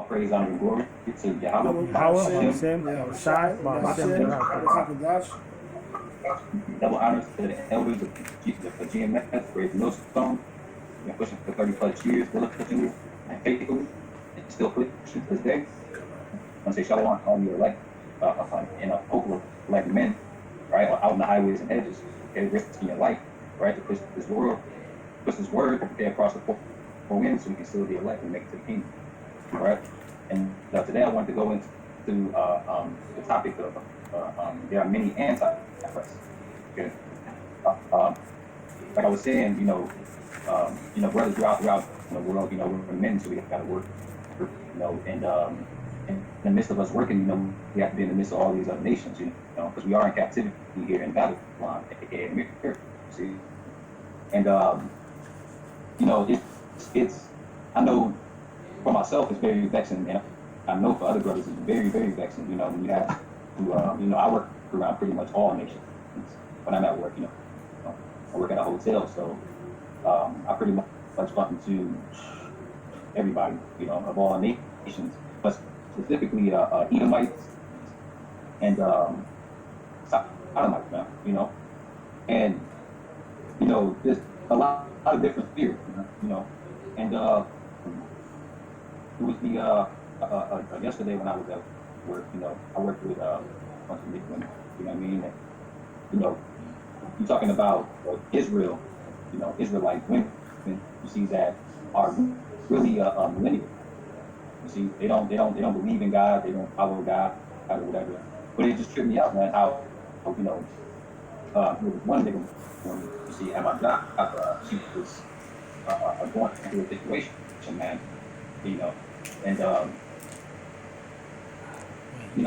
praise, honor, and glory to Yahweh. Power, Hashem, Shai, Hashem, Double honors to the elders of the GMS, praise Millstone. Been pushing for 30 plus years, diligently and faithfully, and still pushing to this day. I want to say shalom to all your elect, and hopefully elect men, right, out on the highways and hedges, okay, risking your life, right, to push this world, push this word across the four winds so we can still be elect and make it to the kingdom, all right? And today I wanted to go into the topic of there are many anti-Christ. Okay, like I was saying, brothers throughout the world, we're men, so we got to work, and in the midst of us working, we have to be in the midst of all these other nations, because we are in captivity here in Babylon, aka America, see, and it's I know for myself it's very vexing, and I know for other brothers it's very, very vexing. When you have to, I work around pretty much all nations when I'm at work. I work at a hotel, so I pretty much bump into everybody, of all nations, but specifically Edomites and Sodomites, man, and there's a lot of different spirits, and it was the yesterday when I was at work, I worked with a bunch of big women, you know what I mean? And, you're talking about Israel, Israelite women, you see that are really millennial. You see, they don't believe in God, they don't follow God or whatever. But it just tripped me out, man, how there was one nigga when you see at my job, she was going through a situation, man, and I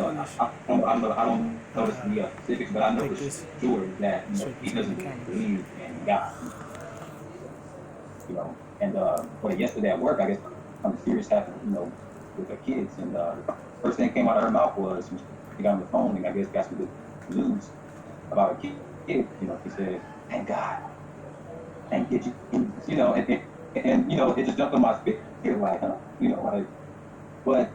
don't notice the specifics, but I know for sure that he doesn't believe in God. And but yesterday at work, I guess something serious happened, with her kids, and the first thing that came out of her mouth was she got on the phone and I guess got some good news about her kid. He said, "Thank God, thank you," and it just jumped in my spirit, like, but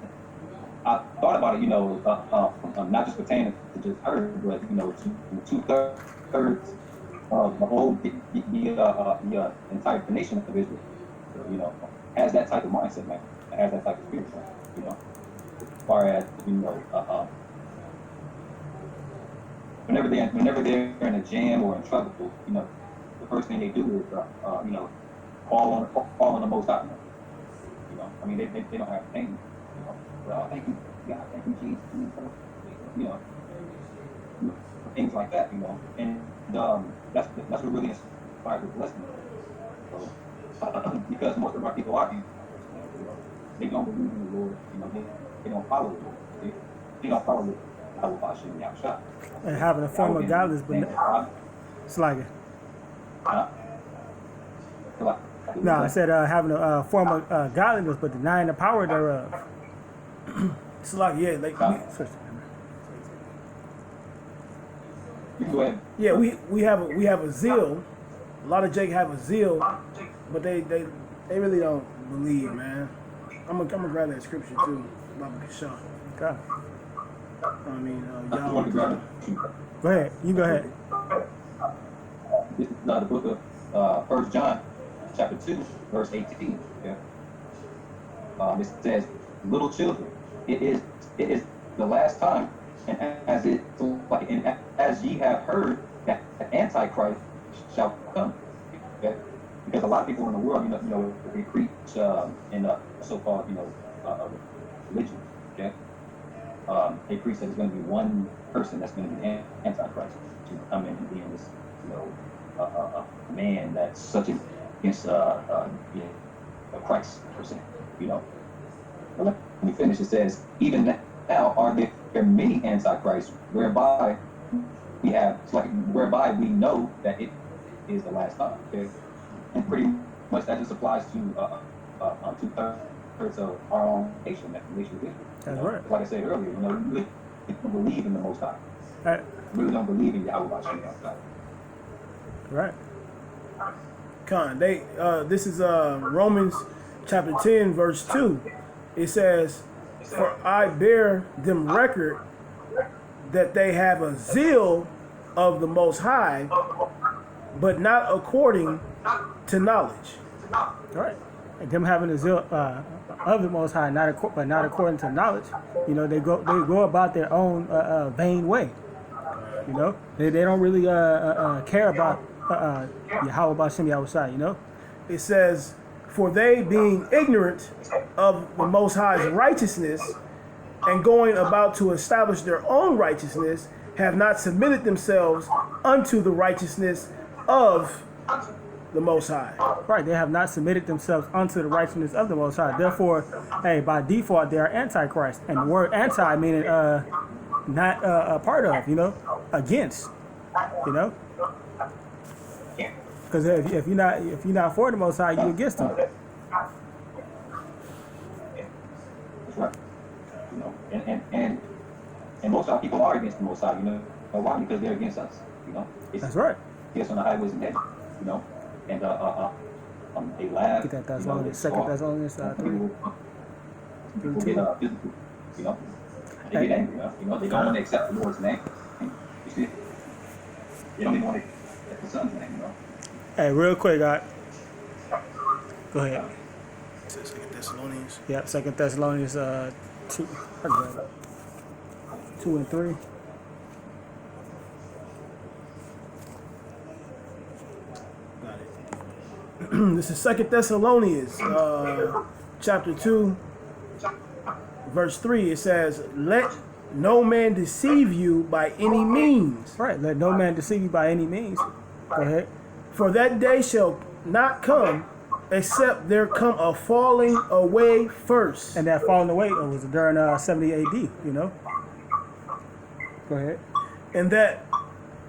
I thought about it, not just pertaining to just her, but to 2/3 of the whole the entire nation of Israel, has that type of mindset, man, has that type of spirit, as far as whenever they're in a jam or in trouble, the first thing they do is call on the Most High. I mean they don't have pain. Well, thank you, God, thank you, Jesus. Things like that, and that's what really inspired the blessing. So, because most of our people are, they don't believe in the Lord, they don't follow the Lord. They don't follow the Hallelujah. And having a form of godliness, but it's like it. No, I said having a form of godliness, but denying the power thereof. It's like, yeah, like yeah, we have a zeal. A lot of Jake have a zeal, but they really don't believe, man. I'm gonna grab that scripture too, Baba Kishon. Okay. I mean, y'all. Go ahead. You go ahead. This is the book of 1 John, chapter 2, verse 18. Okay? It says, "Little children, it is the last time, and as ye have heard that the Antichrist shall come." Okay? Because a lot of people in the world, they preach in a so-called, religion. Okay? They preach that there's going to be one person that's going to be the Antichrist to come in and be in this, man that's such against Christ person. But let me finish. It says, "Even now are there many antichrists, whereby we know that it is the last time." Okay? And pretty much that just applies to 2/3 of our own nation, that nation of Israel. That's right. Like I said earlier, we really don't believe in the Most High. Right. We really don't believe in Yahweh Hashem. Right. This is Romans chapter 10, verse 2. It says, For I bear them record that they have a zeal of the Most High, but not according to knowledge. Right. And them having a zeal of the Most High, but not according to knowledge. You know, they go about their own vain way. You know, they don't really care about Yahweh Bashem Yahushua. You know, It says, for they being ignorant of the Most High's righteousness and going about to establish their own righteousness, have not submitted themselves unto the righteousness of the Most High. right? They have not submitted themselves unto the righteousness of the Most High. Therefore, hey, by default, they are antichrist, and the word anti meaning not a part of. You know, against. You know. Because if you're not for the Most High, you're against them. That's right. You know, and most of our people are against the Most High. You know, why? Because they're against us. You know, That's right. Yes, on the highways and hedges. You know, and they laugh. Get that you know, Thessalonians, they Second talk. Thessalonians 3. People get physical. You know, they get angry. You know, they don't want to accept the Lord's name. You see, they don't even want to accept the Son's name. You know. Hey, real quick, go ahead. It says 2 Thessalonians. Yeah, Second Thessalonians 2. 2 and 3. Got it. This is 2 Thessalonians, chapter 2, verse 3. It says, let no man deceive you by any means. Right. Let no man deceive you by any means. Go ahead. For that day shall not come, except there come a falling away first. And that falling away was during 70 AD. You know. Go ahead. And that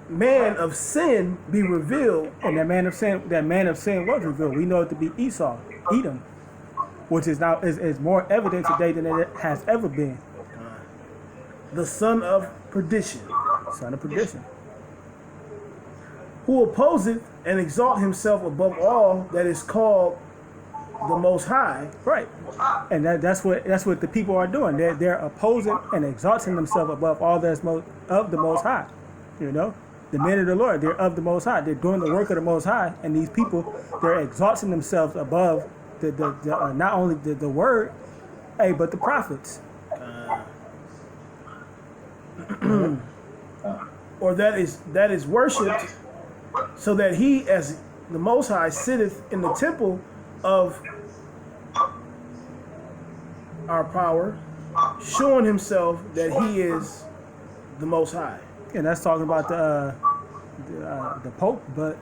man of sin be revealed. And that man of sin was revealed. We know it to be Esau, Edom, which is now is more evident today than it has ever been. The son of perdition, Son of perdition. who opposeth and exalt himself above all that is called the Most High. Right. And that's what the people are doing. They're opposing and exalting themselves above all that's of the Most High. You know, the men of the Lord, they're of the Most High. They're doing the work of the Most High, and these people, they're exalting themselves above the not only the word, but the prophets. Or that is worshipped, so that he, as the Most High, sitteth in the temple of our power, showing himself that he is the Most High. And that's talking about the Pope, but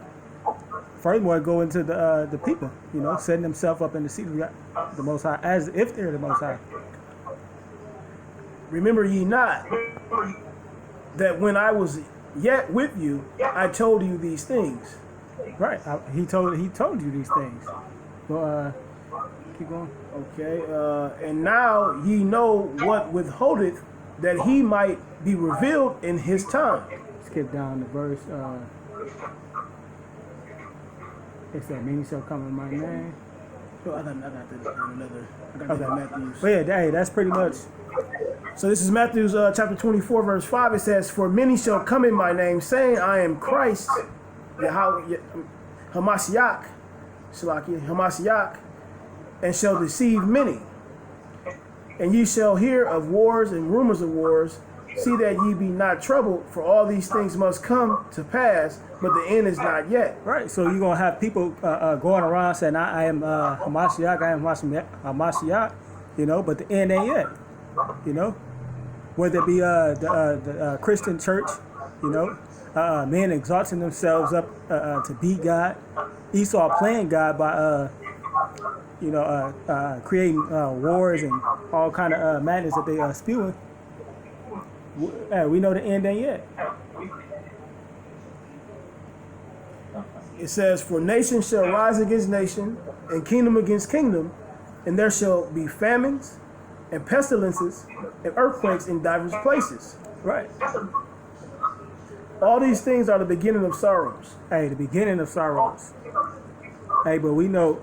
furthermore, go into the people, you know, setting themselves up in the seat of the Most High, as if they're the Most High. Remember ye not that when I was yet with you, I told you these things. Right. He told you these things. Well, keep going. Okay. And now ye know what withholdeth, that he might be revealed in his time. Skip down the verse. It said, "Many shall come in my name." Oh, I got Matthews. But yeah, hey, that's pretty much. So this is Matthew chapter 24, verse 5. It says, for many shall come in my name, saying, I am Christ, Hamashiach, and shall deceive many. And ye shall hear of wars and rumors of wars. See that ye be not troubled, for all these things must come to pass, but the end is not yet. Right, so you're going to have people going around saying, I am Hamashiach, I am Hamashiach, you know, but the end ain't yet, you know. Whether it be the Christian church, you know, men exalting themselves up to be God, Esau playing God by, creating wars and all kind of madness that they are spewing. We know the end ain't yet. It says, for nation shall rise against nation, and kingdom against kingdom, and there shall be famines, and pestilences, and earthquakes in divers places. Right. All these things are the beginning of sorrows. Hey, the beginning of sorrows. Hey, but we know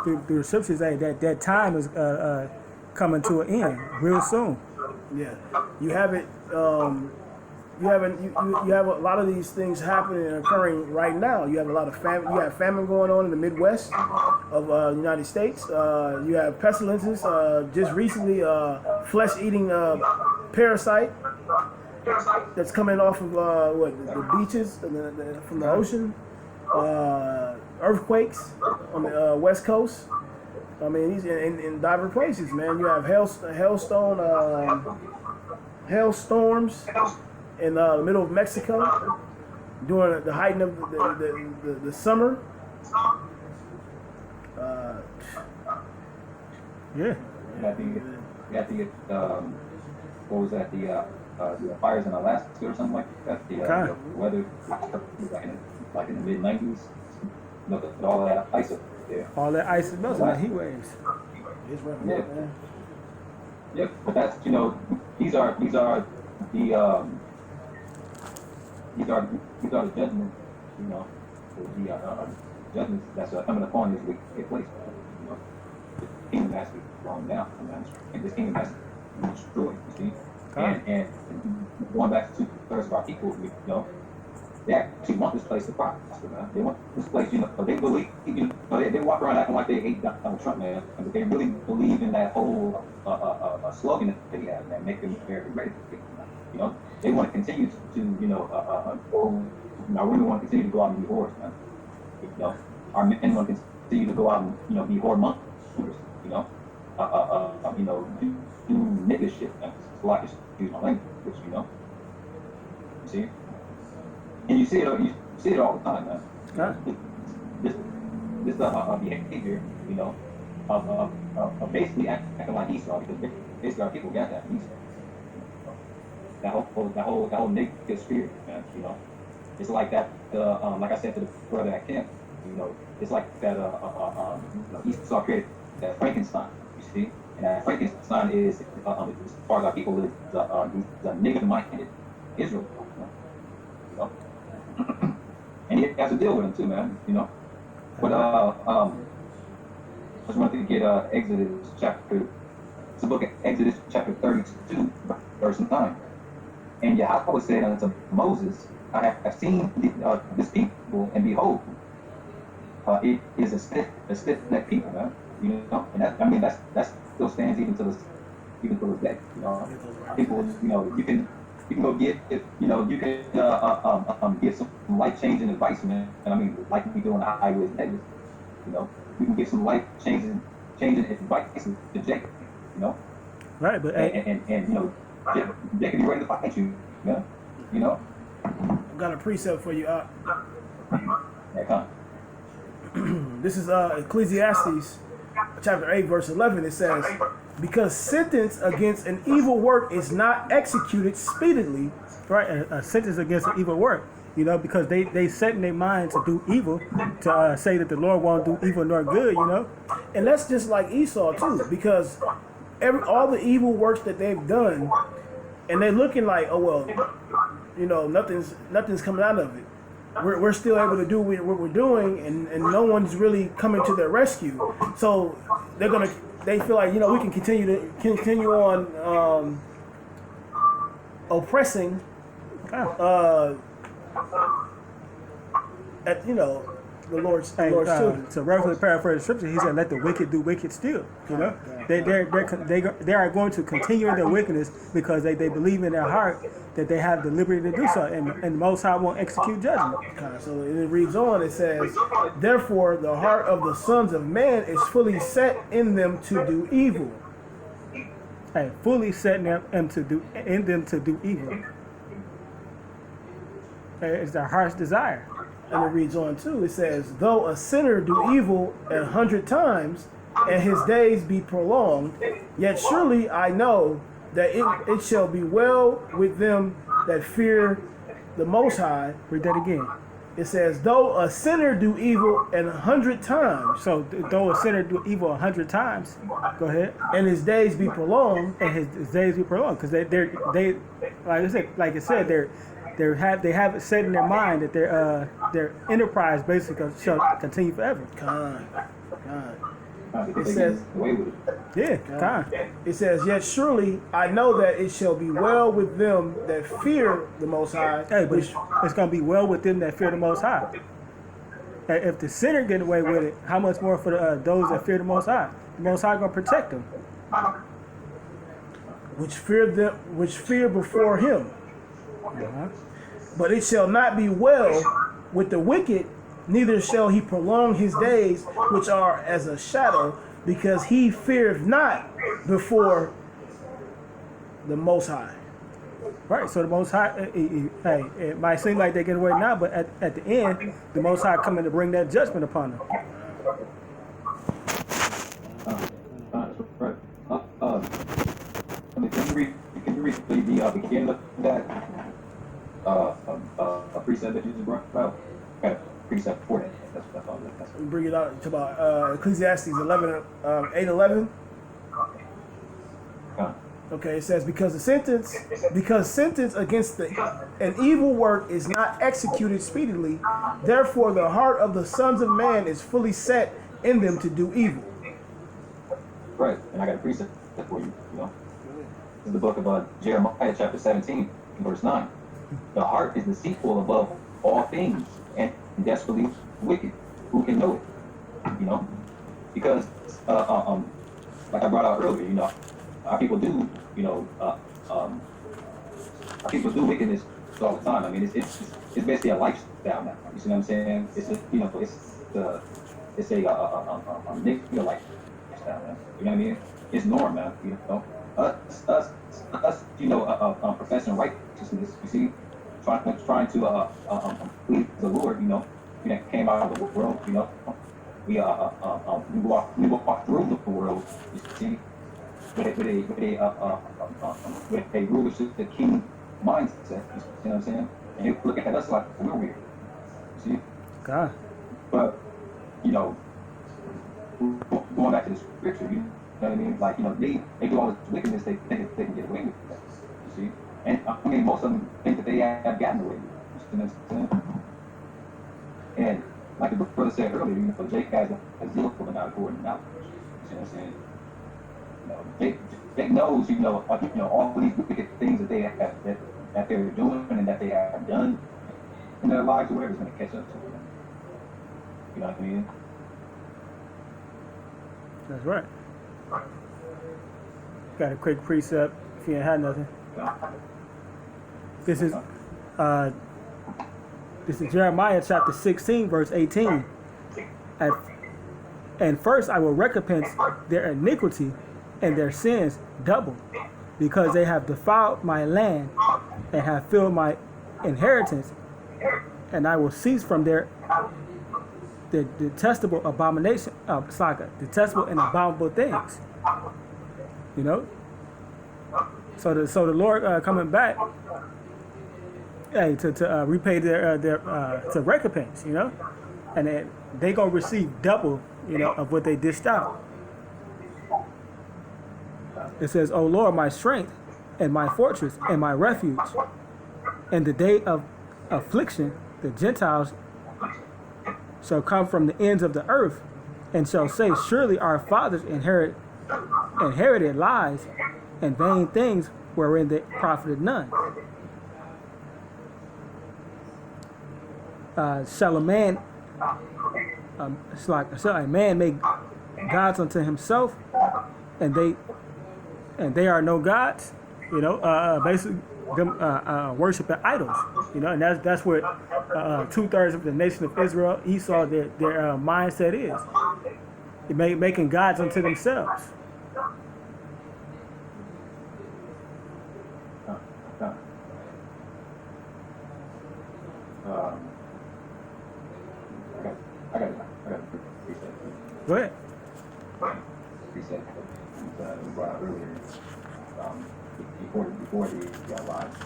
through the scriptures, hey, that time is coming to an end real soon. Yeah, you have it. You have a lot of these things happening and occurring right now. You have a lot of famine. You have famine going on in the Midwest of the United States. You have pestilences. Just recently, flesh-eating parasite that's coming off of the beaches from the ocean. Earthquakes on the West Coast. I mean, he's in diverse places, man. You have hailstorms in the middle of Mexico during the height of the summer. Yeah. You have to get what was that, the fires in Alaska or something like that. The weather like in the mid-90s. All that ice up there. All that ice is melting, the heat waves. Yeah. Yeah, but that's, these are the judgments, the judgments that's coming upon this wicked place. The kingdom has to be thrown down, and this kingdom has to be destroyed. You see, and going back to 2/3 of our people, they actually want this place to prosper, man. They want this place, they believe, they walk around acting like they hate Donald Trump, man. But they really believe in that whole slogan that they have, man, make America great. They want to continue women want to continue to go out and be whores, man. Our men want to continue to go out and, be whore monsters, do nigga shit, man. It's a lot, excuse my language, You see? And you see it all the time, man. Huh? This behavior, of basically acting like Esau, because basically our people got that Esau. That whole negative spirit, man. It's like that. Like I said to the brother at camp, it's like that. Esau created that Frankenstein. You see, and that Frankenstein is, as far as our people, is the negative-minded Israel. And he has to deal with them too, man. But I just wanted to get Exodus chapter. It's a book of Exodus chapter 32, verse 9. And Yahweh said unto Moses, I have seen this people, and behold, it is a stiff-necked people, man. And that still stands even to this day. People, you can go get, you can get some life-changing advice, man. And I mean, like we do on the highways and hedges, we can get some life-changing advice to Jacob, Right, but and Jacob be ready to fight you, man. I've got a precept for you. This is Ecclesiastes chapter 8, verse 11. It says, because sentence against an evil work is not executed speedily. right, a sentence against an evil work, because they set in their mind to do evil, to say that the Lord won't do evil nor good, And that's just like Esau too, because all the evil works that they've done, and they're looking like, oh well, nothing's coming out of it. We're still able to do what we're doing, and no one's really coming to their rescue. So they feel like, we can continue on oppressing at the Lord's children. To roughly paraphrase the scripture, he said, "Let the wicked do wicked still." They are going to continue in their wickedness because they believe in their heart that they have the liberty to do so, and the Most High won't execute judgment. So it reads on. It says, "Therefore, the heart of the sons of man is fully set in them to do evil." Hey, fully setting them to do evil. It's their heart's desire. And it reads on too. It says, though a sinner do evil 100 times, and his days be prolonged, yet surely I know that it shall be well with them that fear the Most High. Read that again. It says, though a sinner do evil 100 times. So though a sinner do evil 100 times, go ahead. And his days be prolonged. And his days be prolonged, because they like it said, they have it set in their mind that their enterprise basically shall continue forever. God. If It they says, get away with it. Yeah, time. it says, yet surely I know that it shall be well with them that fear the Most High. Hey, but it's gonna be well with them that fear the Most High. And if the sinner get away with it, how much more for those that fear the Most High? The Most High gonna protect them. which fear before him. Uh-huh. But it shall not be well with the wicked, neither shall he prolong his days, which are as a shadow, because he feareth not before the Most High. Right. So the Most High, hey, it might seem like they get away now, but at the end, the Most High coming to bring that judgment upon them. Right. Can you read the beginning of that a precept that you just brought out? Okay, precept for that. That's all. That's We bring it out to about Ecclesiastes 11, 8:11. Okay, it says, because sentence against an evil work is not executed speedily, therefore the heart of the sons of man is fully set in them to do evil. Right, and I got a precept for you. You know, this is the book of Jeremiah, chapter 17, verse 9. The heart is deceitful above all things and desperately wicked. Who can know it? You know, because like I brought out earlier, you know, our people do, you know, our people do wickedness all the time. I mean, it's basically a lifestyle now. You see what I'm saying? It's a, you know, it's a nigga lifestyle, man. You know what I mean? It's norm, man. You know, us, you know, professing righteousness. You see, trying to please the Lord. You know, we that came out of the world. You know, we walk through the world. You see. With a rulership, the king mindset, you know what I'm saying? And you look at us like we're weird, see? God. But, you know, going back to the scripture, you know what I mean? Like, you know, they do all this wickedness, they think they can get away with it, you see? And I mean, most of them think that they have gotten away with it, you know what I'm saying? And like the brother said earlier, you know, Jake has a zeal for the not according to knowledge, you know what I'm saying? They knows, you know, all these wicked things that they have that they're doing and that they have done in their lives, or whatever's going to catch up to them. You know what I mean? That's right. Got a quick precept if you ain't had nothing. This is Jeremiah chapter 16, verse 18. And first I will recompense their iniquity and their sins double, because they have defiled my land and have filled my inheritance, and I will cease from the detestable abomination, detestable and abominable things. You know, so the Lord coming back, hey, to repay their to recompense, you know, and they gonna receive double, you know, of what they dished out. It says, O Lord, my strength and my fortress and my refuge. In the day of affliction, the Gentiles shall come from the ends of the earth and shall say, surely our fathers inherited lies and vain things wherein they profited none. Shall a man make gods unto himself, and they are no gods, you know, basically them worshiping idols, you know, and that's what 2/3 of the nation of Israel, Esau, their mindset is. They're making gods unto themselves. I got a preset. Go ahead. Preset that we brought out earlier. Before the lives,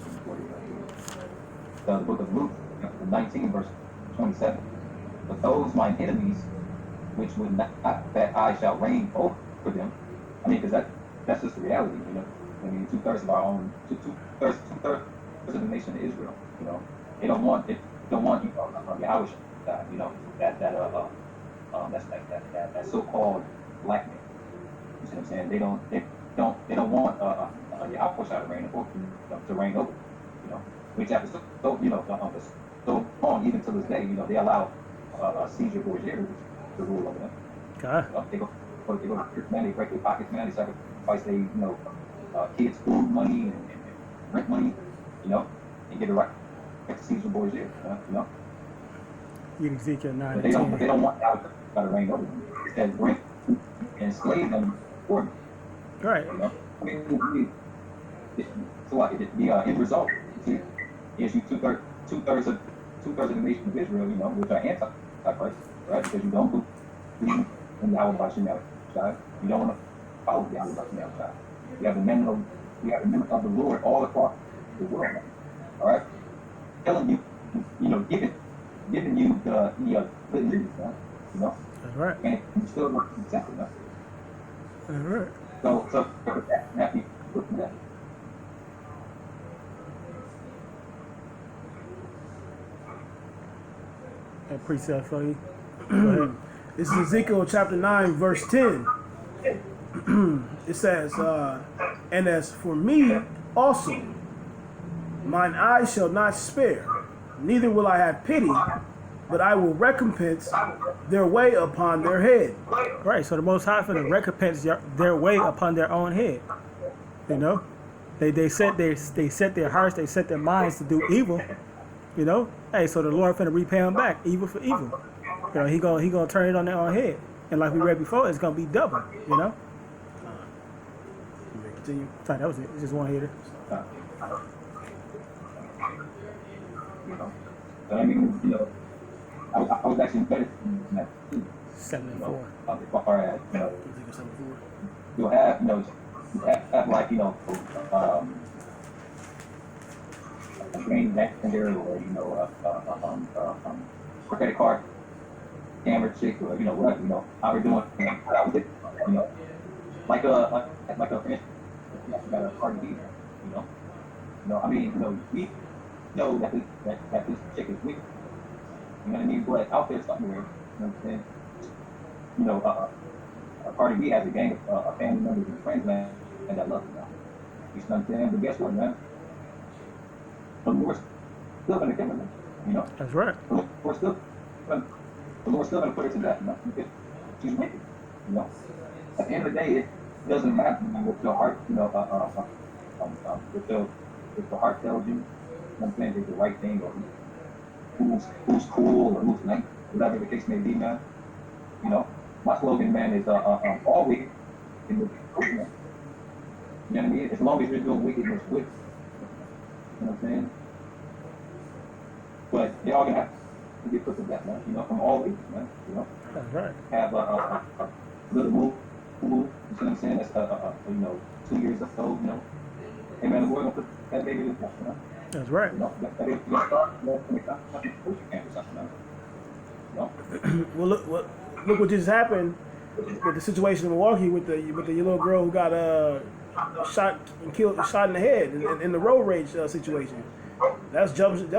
before the book of Luke, 19, verse 27. But those mine enemies, which would not that I shall reign over them. I mean, because that's just the reality, you know. I mean, 2/3 of our own, two-thirds of the nation of Israel, you know. They don't want you know, Yahweh, you know, that so-called black man. You see what I'm saying? They don't want the outside to reign over, to reign over. You know, which after so long, even to this day, they allow Caesar Borgia to rule over them. Okay. They go to church, man. They break their pockets, man. They sacrifice their kids' food money and rent money, and get it right to Caesar Borgia. Read Ezekiel 9 But and 10. they don't want that to reign over them. Instead, bring and enslave them for them. Right. I mean, so what? The end result is you two-thirds of the nation of Israel, which are anti-Christ, right? Because you don't believe in Yahweh Bashem outside. You don't want to follow Yahweh Bashem outside. We have the men of the Lord all across the world. All right, telling you, giving you the good news, That's right. and you still don't accept it. That's right. So happy with that. That precept for you. Go ahead. This is Ezekiel chapter 9, verse 10. It says, and as for me also, mine eye shall not spare, neither will I have pity, but I will recompense their way upon their head. Right. So the Most High for the recompense their way upon their own head. They set their hearts, they set their minds to do evil. Hey, so the Lord finna repay them back, evil for evil. He gonna turn it on their own head, and like we read before, it's gonna be double. Continue. Sorry, that was it. It's just one hitter. But I mean, I was actually better than that too. 7-4. As far as Ezekiel 7:4. you'll have like a drain vendor or credit card scammer chick or whatever how we're doing. I was like a friend got a Cardi B, I mean, we know that this chick is weak. You know what I mean? But out there somewhere, you know what I'm saying? Cardi B has a gang of family members and friends, man, and that love her. You know what I'm saying? But guess what, man? The Lord's still gonna kill her, That's right. The Lord's still gonna put her to death, because she's wicked, At the end of the day, it doesn't matter what your heart, if the heart tells you, what I'm saying, is the right thing, or who's cool, or who's nice, whatever the case may be, man. My slogan, man, is all wicked in the good, man. You know what I mean? As long as you're doing wickedness with, you know what I'm saying? But y'all gonna have to get put to death, man. From all ways, man. That's right. Have a little move. You see what I'm saying? That's 2 years old. Hey man, the boy gonna put that baby to death, That's right. That baby gonna start. Well, look what just happened with the situation in Milwaukee with the little girl who got shot in the head in the road rage situation. That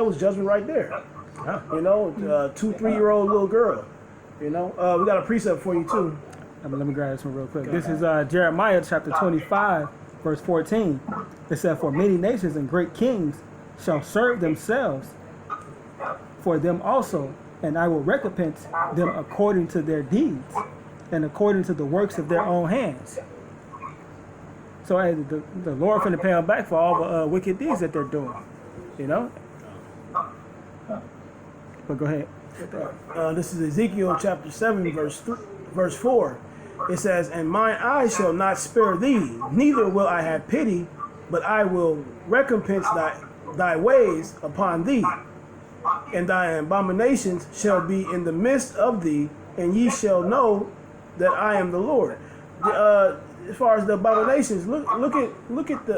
was judgment right there. Yeah. 2-3-year-old little girl. We got a precept for you too. Let me grab this one real quick. This is Jeremiah chapter 25, verse 14. It said, "For many nations and great kings shall serve themselves for them also, and I will recompense them according to their deeds and according to the works of their own hands." So hey, the Lord finna pay them back for all the wicked deeds that they're doing. But go ahead. This is Ezekiel chapter 7, verse 4. It says, "And mine eye shall not spare thee, neither will I have pity, but I will recompense thy ways upon thee, and thy abominations shall be in the midst of thee, and ye shall know that I am the Lord." As far as the abominations, look at the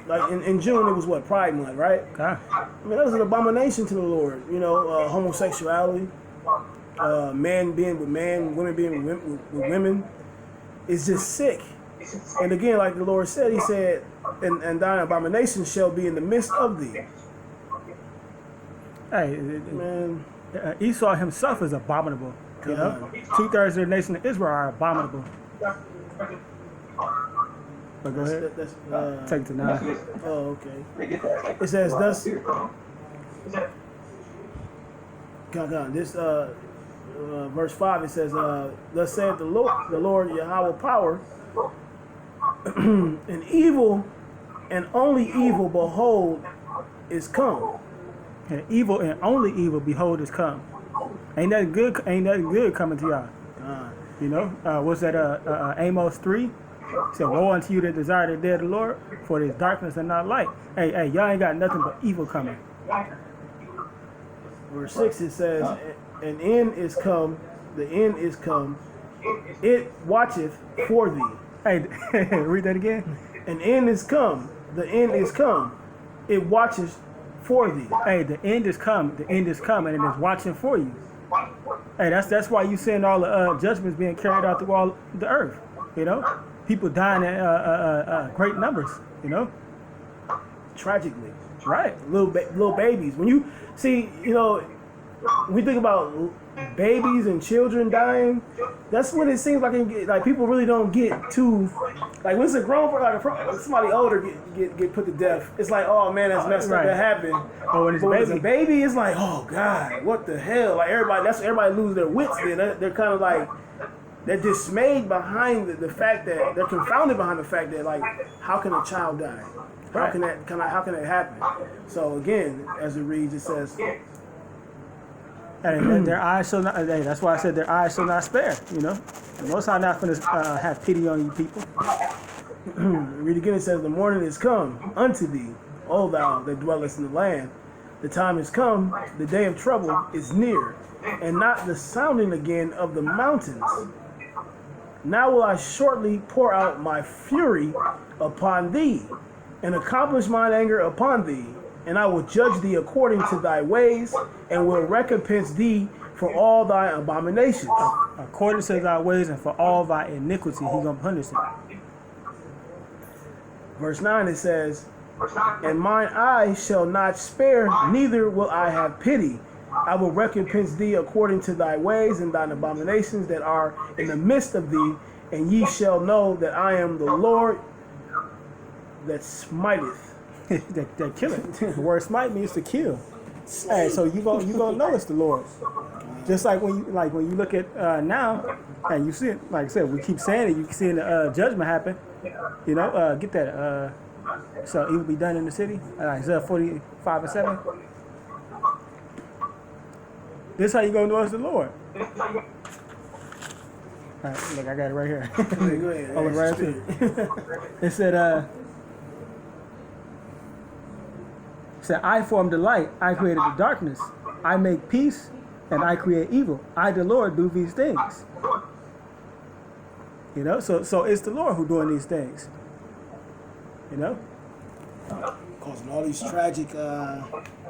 like in June it was what, Pride Month, right? Okay. I mean, that was an abomination to the Lord. Homosexuality, men being with men, women being with women. It's just sick. And again, like the Lord said, He said, "And thine abomination shall be in the midst of thee." Hey, Man, Esau himself is abominable You know, 2/3 of the nation of Israel are abominable. But go ahead. Take it to 9. Oh, okay. They get that. It says, thus, this verse 5, it says, thus saith the Lord Yahweh power, an evil and only evil, behold, is come. And evil and only evil, behold, is come. Ain't nothing good coming to y'all. You know, what's that? Amos 3. It said, woe unto you that desire the day of the Lord, for it is darkness and not light. Hey, y'all ain't got nothing but evil coming. Verse 6, it says, an end is come, the end is come, it watcheth for thee. Hey, read that again. An end is come, the end is come, it watches for thee. Hey, the end is come, the end is coming, and it's watching for you. Hey, that's why you seeing all the judgments being carried out through all the earth. You know, people dying in great numbers. You know, Tragically. right? Little babies. When you see, you know, when we think about babies and children dying, that's when it seems like people really don't get too, like when it's a grown person, like somebody older get put to death. It's like, oh man, that's messed up. Right. That happened. But when it's But when it's baby, a baby, it's like, oh God, what the hell? Like everybody lose their wits. Then they're kind of like, they're dismayed behind the fact that they're confounded behind the fact that, like, how can a child die? How can that happen? So again, as it reads, it says, and their eyes shall not. Hey, that's why I said their eyes shall not spare. You know, the Most High not going to have pity on you people. read again, it says, the morning is come unto thee, O thou that dwellest in the land. The time is come, the day of trouble is near, and not the sounding again of the mountains. Now will I shortly pour out my fury upon thee, and accomplish mine anger upon thee, and I will judge thee according to thy ways, and will recompense thee for all thy abominations. According to thy ways and for all thy iniquity, he gonna punish it. Verse 9, it says, and mine eye shall not spare, neither will I have pity. I will recompense thee according to thy ways and thine abominations that are in the midst of thee, and ye shall know that I am the Lord that smiteth. that kill it. The word smite means to kill. Hey, so you gonna know it's the Lord. Just like when you look at now, and you see it. Like I said, we keep saying it. You see the judgment happen. You know, get that. So it will be done in the city. Isaiah 45:7. This how you gonna know it's the Lord. All right, look, I got it right here. Go ahead. Oh, right here. It said, I formed the light, I created the darkness, I make peace, and I create evil. I, the Lord, do these things. You know, so it's the Lord who doing these things. You know? Causing all these tragic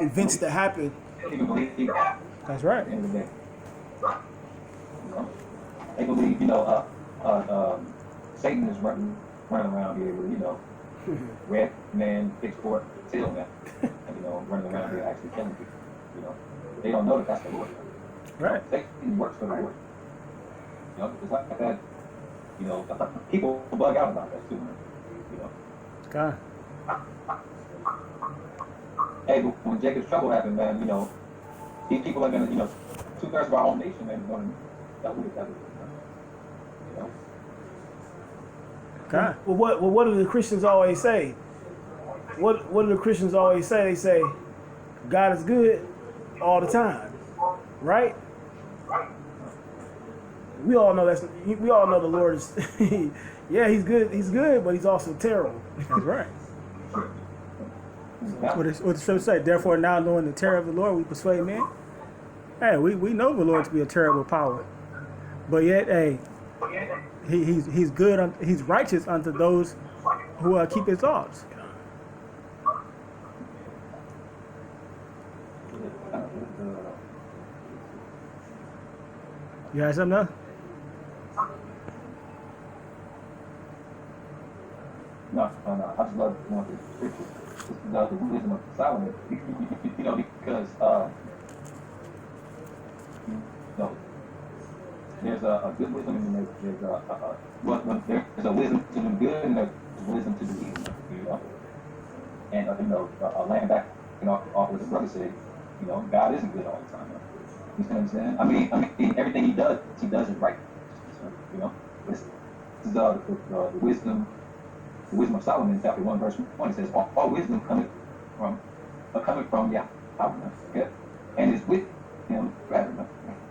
events to happen. That's right. They believe, Satan is running around here with, red man, pitchfork, tail man, running around here actually killing people. They don't know that that's the Lord. Right. Satan works for the Lord. It's like that. People bug out about that too. God. Hey, but when Jacob's trouble happened, man, these people are gonna, 2/3 of our own nation, man, is gonna double the devil. God. Well, what do the Christians always say? What do the Christians always say? They say, God is good all the time, right? We all know we all know the Lord is. Yeah, he's good. He's good, but he's also terrible. That's right. What the scripture say? Therefore, now knowing the terror of the Lord, we persuade men. Hey, we know the Lord to be a terrible power, but yet, hey, he's good. He's righteous unto those who keep his laws. You have something else? No. I just love the scripture. The wisdom of Solomon. Because there's a good wisdom and there's well, there's a wisdom to do good and there's wisdom to do evil. You know, and laying back, off what the brother said. God isn't good all the time. You see what I'm saying? I mean, everything he does it right. So, this is the wisdom. The wisdom of Solomon, chapter 1, verse 1, it says, all wisdom coming from Yahweh, okay? And is with him forever,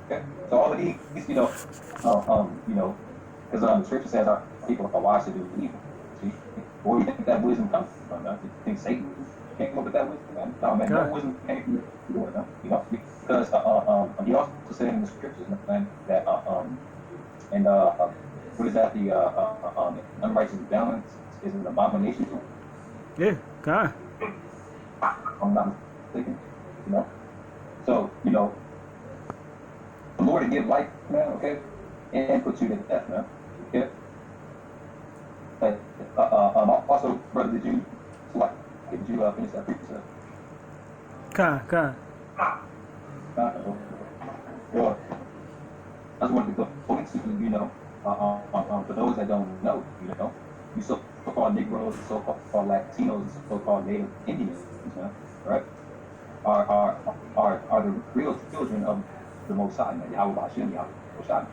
okay? So all of these, because the scripture says our people are wise to do evil. See? Where do you think that wisdom comes from? You think Satan came up with that wisdom? Man? No, man, that wisdom came from the Lord, because he also said in the scriptures, man, that, what is that, the unrighteous balance is an abomination to him. Yeah, God. I'm not mistaken, So, the Lord to give life, man, okay, and put you to death, man, okay. But also, brother, did you finish that previous stuff? God. Well, I just wanted to go into, for those that don't know, you so-called Negroes, so-called Latinos, so-called Native Indians, right, are the real children of the Most High, man, Yahweh Hashem, Yahweh Shai,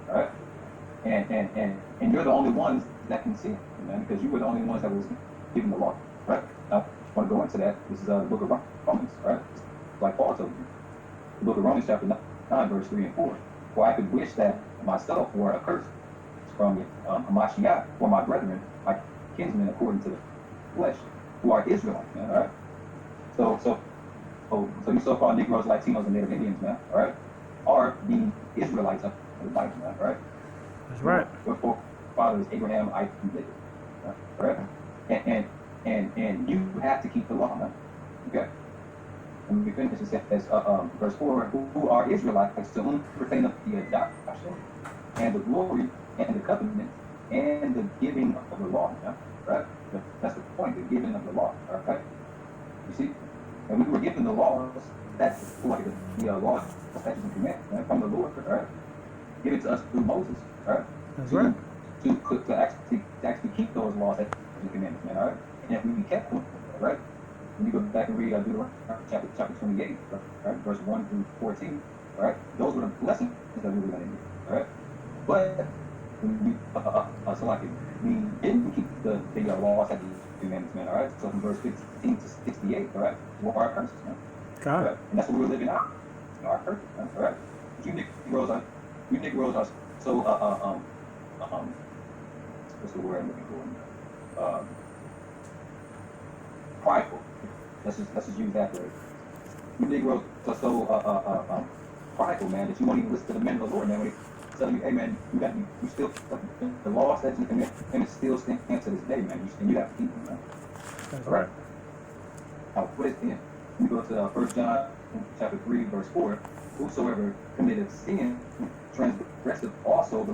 right? And you're the only ones that can see it, man, because you were the only ones that was given the law, right? Now, I want to go into that. This is the book of Romans, right? Like Paul told you. The book of Romans, chapter 9, verse 3 and 4. For I could wish that myself were accursed from Hamashiach, for my brethren, my kinsmen according to the flesh, who are Israelites, man, all right? So you so-called Negroes, Latinos, and Native Indians, man, all right, are the Israelites of the Bible, man, all right? That's right. Your fathers, Abraham, Isaac, and Jacob, all right? And you have to keep the law, man, okay? And we finish, it says, verse 4, who are Israelites, to whom pertaineth the adoption, and the glory, and the covenant, and the giving of the law, right? That's the point, the giving of the law, right? You see? And we were given the laws, that's like the laws, statutes, and commandments, right? From the Lord, right? Given to us through Moses, right? That's right. To actually keep those laws, statutes, and commandments, man, all right? And if we kept them, right? When you go back and read Deuteronomy chapter 28, right? Verse 1 through 14, right? Those were the blessings that we were going to get, right? But when we didn't keep the laws and the commandments, man, all right? So from verse 15 to 68, all right, what are our curses, man? God. Right? And that's what we're living out. Our curses, man, all right? But you Negroes are so what's the word I'm looking for? Prideful. Let's just use that word. You Negroes are so prideful, man, that you won't even listen to the men of the Lord, man. When they tell you, hey, man, you still the law, statutes, and it still stands to this day, man. And you have to keep them, man. That's All right. Now, what is sin? We go to 1 John chapter 3, verse 4. Whosoever committed sin transgresseth also the